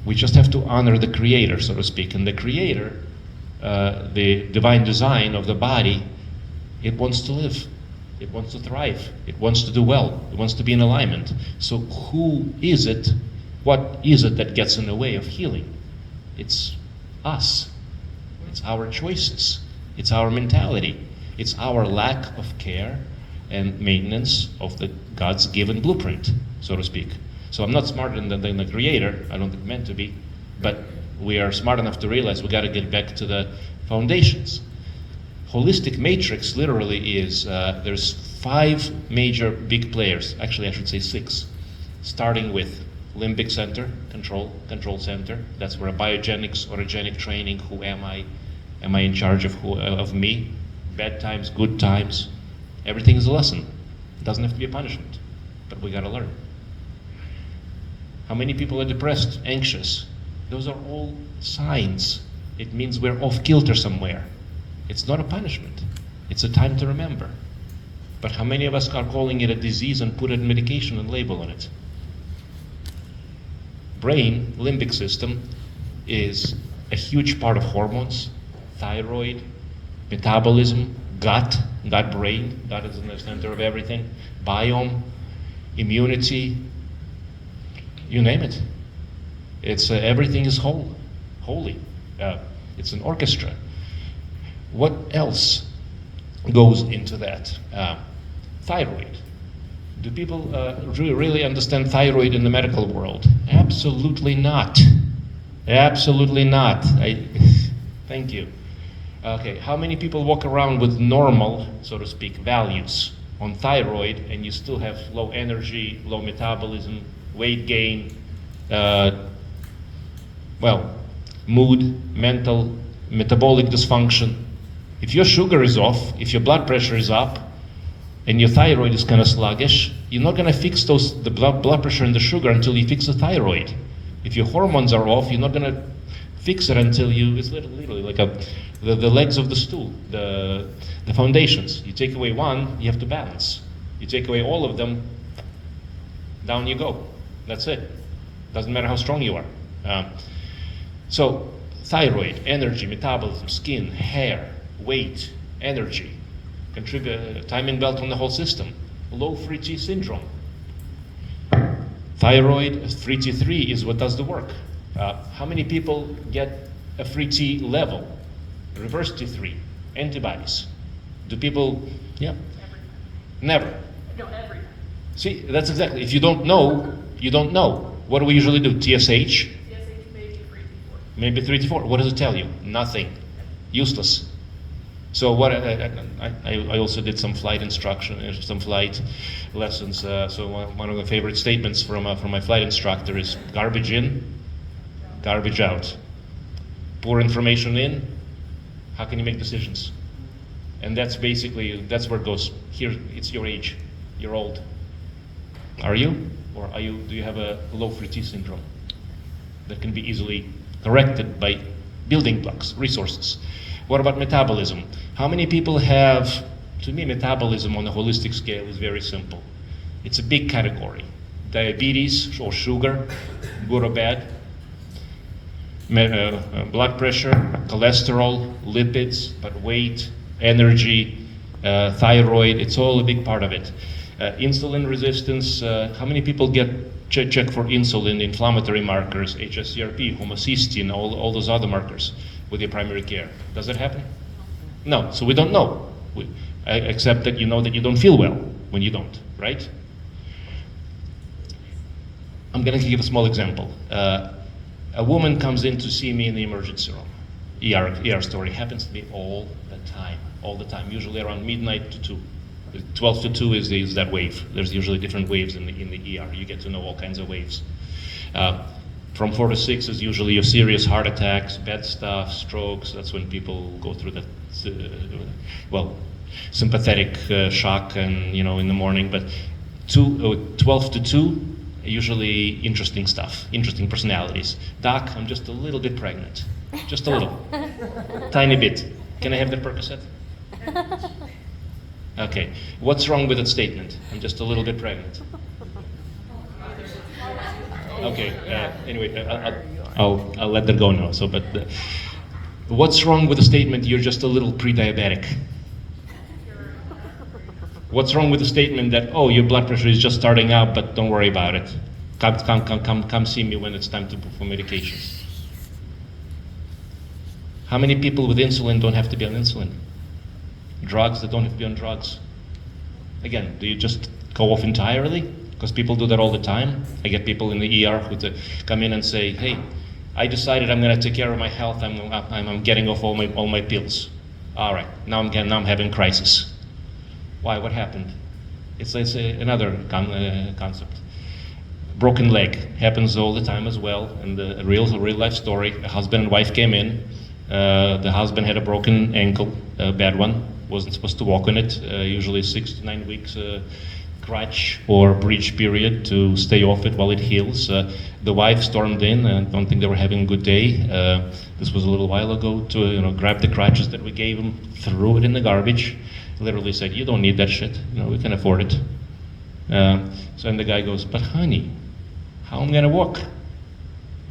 We just have to honor the creator, so to speak. And the creator, the divine design of the body, it wants to live. It wants to thrive. It wants to do well. It wants to be in alignment. So who is it? What is it that gets in the way of healing? It's us. It's our choices. It's our mentality. It's our lack of care and maintenance of the God's given blueprint, so to speak. So I'm not smarter than the creator. I don't think meant to be, but we are smart enough to realize we got to get back to the foundations. Holistic matrix literally is, there's 5 major big players. Actually, I should say 6, starting with limbic center, control center. That's where biogenics, orogenic training. Who am I? Am I in charge of me? Bad times, good times. Everything is a lesson. It doesn't have to be a punishment, but we got to learn. How many people are depressed, anxious? Those are all signs. It means we're off kilter somewhere. It's not a punishment. It's a time to remember. But how many of us are calling it a disease and put a medication and label on it? Brain, limbic system, is a huge part of hormones, thyroid, metabolism, gut-brain. Gut is in the center of everything. Biome, immunity, you name it. It's everything is holy. It's an orchestra. What else goes into that? Thyroid. Do people really understand thyroid in the medical world? Absolutely not. Absolutely not. Thank you. Okay, how many people walk around with normal, so to speak, values on thyroid, and you still have low energy, low metabolism, weight gain, mood, mental, metabolic dysfunction? If your sugar is off, if your blood pressure is up, and your thyroid is kind of sluggish, you're not going to fix the blood pressure and the sugar until you fix the thyroid. If your hormones are off, you're not going to fix it until it's literally like the legs of the stool, the foundations. You take away one, you have to balance. You take away all of them, down you go. That's it. Doesn't matter how strong you are. So thyroid, energy, metabolism, skin, hair, weight, energy, contribute timing belt on the whole system. Low free T syndrome. Thyroid, free T3 is what does the work. How many people get a free T level? Reverse T3, antibodies. Do people, yeah? Never. Never. No, every. See, that's exactly, if you don't know, you don't know. What do we usually do? TSH? TSH maybe 3 before. Maybe 3 to 4. What does it tell you? Nothing. Useless. So what I also did some flight instruction, some flight lessons. So one of the favorite statements from my flight instructor is garbage in, garbage out. Pour information in, how can you make decisions? And that's basically, that's where it goes. Here, it's your age. You're old. Are you? Or do you have a low free T syndrome that can be easily corrected by building blocks, resources? What about metabolism? How many people have, to me, metabolism on a holistic scale is very simple. It's a big category. Diabetes or sugar, good or bad. blood pressure, cholesterol, lipids, but weight, energy, thyroid, it's all a big part of it. Insulin resistance, how many people get check for insulin, inflammatory markers, hsCRP, homocysteine, all those other markers with your primary care? Does that happen? No, so we don't know. Except that you know that you don't feel well when you don't, right? I'm going to give a small example. A woman comes in to see me in the emergency room. ER story happens to me all the time, usually around midnight to 2. 12 to 2 is that wave. There's usually different waves in the ER. You get to know all kinds of waves. From 4 to 6 is usually your serious heart attacks, bad stuff, strokes. That's when people go through that, sympathetic shock and, in the morning. But 12 to 2, usually interesting stuff, interesting personalities. Doc, I'm just a little bit pregnant. Just a little. Tiny bit. Can I have the Percocet? Okay. What's wrong with that statement? I'm just a little bit pregnant. Okay. Anyway, I'll let that go now. So, but what's wrong with the statement? You're just a little pre-diabetic. What's wrong with the statement that your blood pressure is just starting out, but don't worry about it. Come see me when it's time to for medications. How many people with insulin don't have to be on insulin? Drugs that don't have to be on drugs. Again, do you just go off entirely? Because people do that all the time. I get people in the ER who come in and say, "Hey, I decided I'm going to take care of my health. I'm getting off all my pills. All right, now I'm having crisis. Why? What happened?" It's another concept. Broken leg happens all the time as well. And a real life story. A husband and wife came in. The husband had a broken ankle, a bad one. Wasn't supposed to walk on it. Usually 6 to 9 weeks crutch or breach period to stay off it while it heals. The wife stormed in. I don't think they were having a good day. This was a little while ago. To grab the crutches that we gave him, threw it in the garbage. Literally said, "You don't need that shit. We can afford it." So then the guy goes, "But honey, how am I gonna walk?"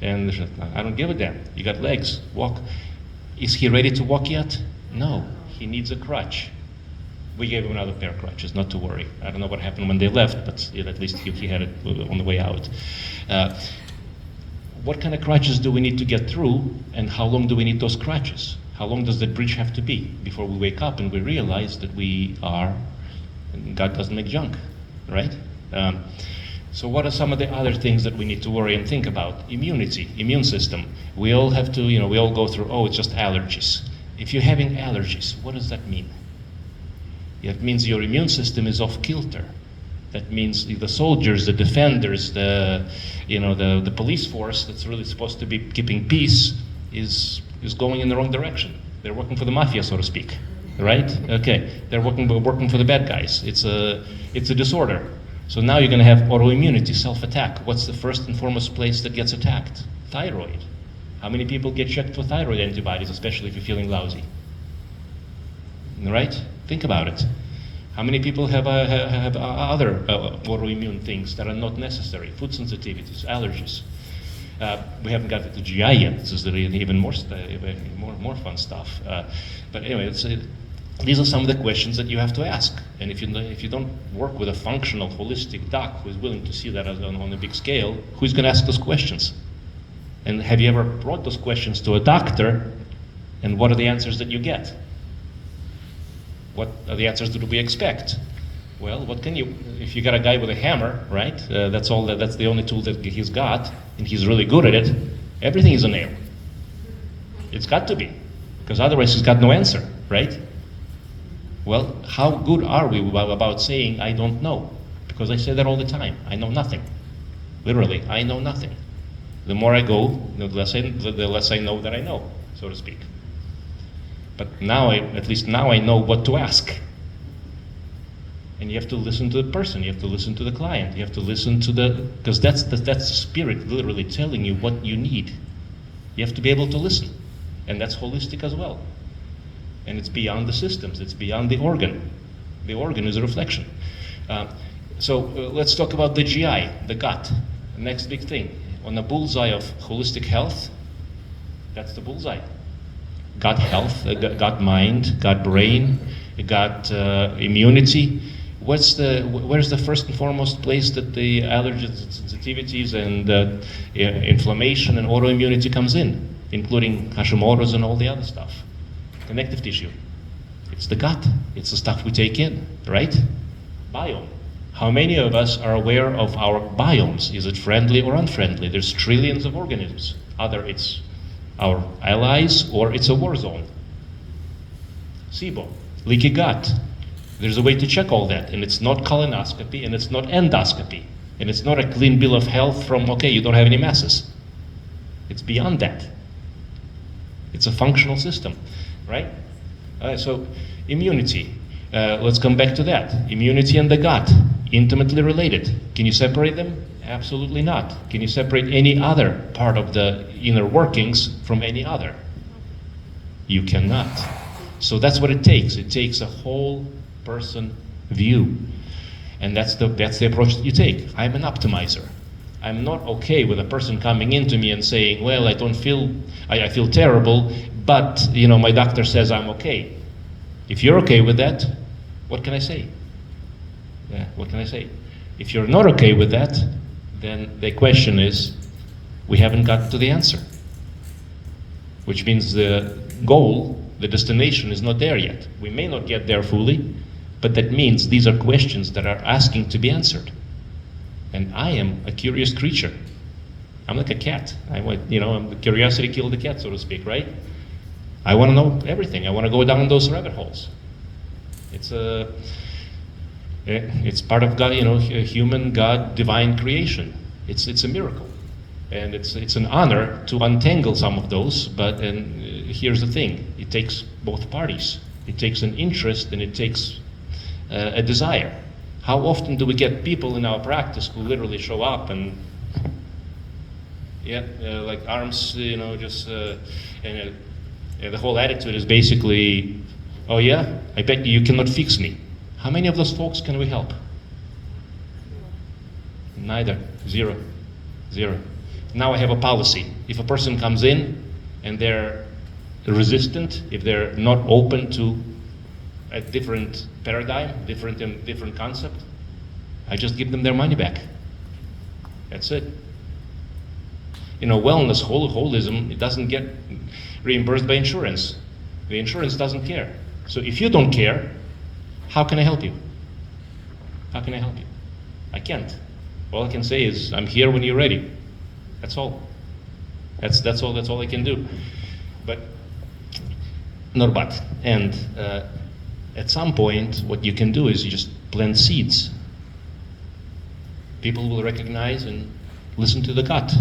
And she said, "I don't give a damn. You got legs. Walk." Is he ready to walk yet? No. He needs a crutch. We gave him another pair of crutches, not to worry. I don't know what happened when they left, but at least he had it on the way out. What kind of crutches do we need to get through, and how long do we need those crutches? How long does that bridge have to be before we wake up and we realize that God doesn't make junk, right? So what are some of the other things that we need to worry and think about? Immunity, immune system. We all have to, we all go through, it's just allergies. If you're having allergies, what does that mean? It means your immune system is off kilter. That means the soldiers, the defenders, the police force that's really supposed to be keeping peace is going in the wrong direction. They're working for the mafia, so to speak, right? Okay, they're working for the bad guys. It's a disorder. So now you're going to have autoimmunity, self-attack. What's the first and foremost place that gets attacked? Thyroid. How many people get checked for thyroid antibodies, especially if you're feeling lousy? Right? Think about it. How many people have other autoimmune things that are not necessary? Food sensitivities, allergies. We haven't got to the GI yet. This is even more fun stuff. But anyway, these are some of the questions that you have to ask. And if you don't work with a functional, holistic doc who is willing to see that on a big scale, who's going to ask those questions? And have you ever brought those questions to a doctor, and what are the answers that you get? What are the answers that we expect? Well, if you got a guy with a hammer, right? That's the only tool that he's got, and he's really good at it. Everything is a nail. It's got to be, because otherwise he's got no answer, right? Well, how good are we about saying, "I don't know"? Because I say that all the time. I know nothing. Literally, I know nothing. The more I go, the less I know that I know, so to speak. But at least now I know what to ask. And you have to listen to the person, you have to listen to the client, you have to listen to because that's the spirit literally telling you what you need. You have to be able to listen. And that's holistic as well. And it's beyond the systems, it's beyond the organ. The organ is a reflection. So let's talk about the GI, the gut, the next big thing. On the bullseye of holistic health, That's the bullseye. Gut health, gut mind, gut brain, gut immunity. Where's the first and foremost place that the allergens and sensitivities and inflammation and autoimmunity comes in, including Hashimoto's and all the other stuff? Connective tissue. It's the gut. It's the stuff we take in, right? Biome. How many of us are aware of our biomes? Is it friendly or unfriendly? There's trillions of organisms. Either it's our allies or it's a war zone. SIBO, leaky gut. There's a way to check all that, and it's not colonoscopy, and it's not endoscopy, and it's not a clean bill of health from, okay, you don't have any masses. It's beyond that. It's a functional system, right? So immunity, let's come back to that. Immunity and the gut, intimately related. Can you separate them? Absolutely not. Can you separate any other part of the inner workings from any other? You cannot. So that's what it takes. It takes a whole person view. And that's the approach that you take. I'm an optimizer. I'm not okay with a person coming into me and saying, well, I feel terrible, but my doctor says I'm okay. If you're okay with that, what can I say? Yeah, what can I say? If you're not okay with that, then the question is, we haven't gotten to the answer. Which means the goal, the destination is not there yet. We may not get there fully, but that means these are questions that are asking to be answered. And I am a curious creature. I'm like a cat. The curiosity killed the cat, so to speak, right? I want to know everything. I want to go down those rabbit holes. It's part of God, human, God, divine creation. It's a miracle, and it's an honor to untangle some of those. But here's the thing: it takes both parties. It takes an interest, and it takes a desire. How often do we get people in our practice who literally show up and like arms, and the whole attitude is basically, oh yeah, I bet you cannot fix me. How many of those folks can we help? Neither. Zero. Now I have a policy. If a person comes in and they're resistant, if they're not open to a different paradigm, different concept, I just give them their money back. That's it. Wellness, holism, it doesn't get reimbursed by insurance. The insurance doesn't care. So if you don't care, how can I help you? How can I help you? I can't. All I can say is, I'm here when you're ready. That's all. That's all I can do. But, not but. And at some point, what you can do is you just plant seeds. People will recognize and listen to the gut.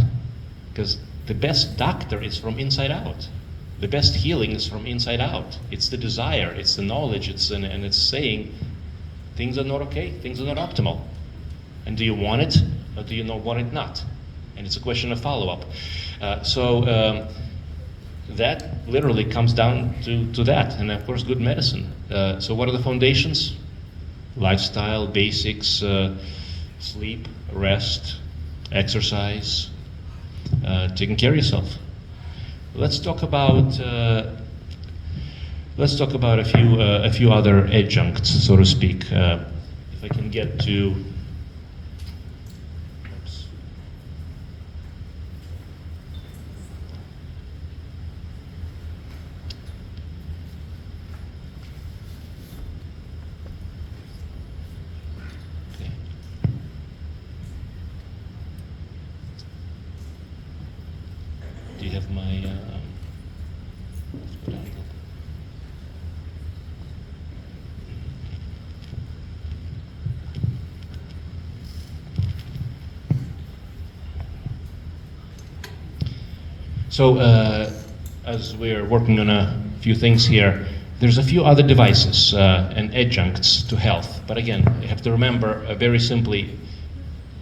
Because the best doctor is from inside out. The best healing is from inside out. It's the desire, it's the knowledge, and it's saying things are not okay, things are not optimal. And do you want it, or do you not want it not? And it's a question of follow-up. So that literally comes down to that, and of course good medicine. So what are the foundations? Lifestyle, basics, sleep, rest, exercise, taking care of yourself. Let's talk about a few other adjuncts, so to speak. If I can get to. Oops. Okay. Do you have my? So as we're working on a few things here, there's a few other devices and adjuncts to health. But again, you have to remember very simply,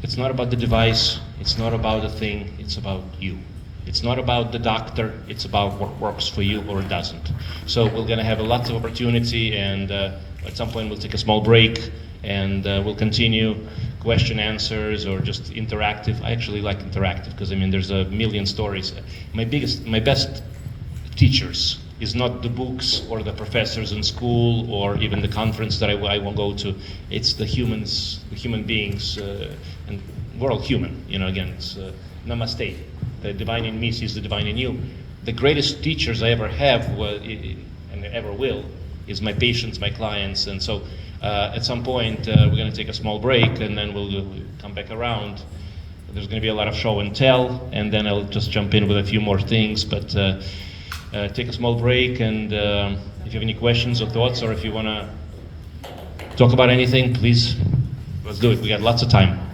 it's not about the device, it's not about the thing, it's about you. It's not about the doctor, it's about what works for you or doesn't. So we're going to have lots of opportunity, and at some point we'll take a small break, and we'll continue question answers or just interactive. I actually like interactive because there's a million stories. My best teachers. It's not the books or the professors in school or even the conference that I won't go to. It's the humans, the human beings, and we're all human. You know, again, it's namaste. The divine in me sees the divine in you. The greatest teachers I ever have, and ever will, is my patients, my clients. And so at some point, we're going to take a small break, and then we'll come back around. There's going to be a lot of show and tell, and then I'll just jump in with a few more things. But take a small break, and if you have any questions or thoughts, or if you want to talk about anything, please, let's do it. We got lots of time.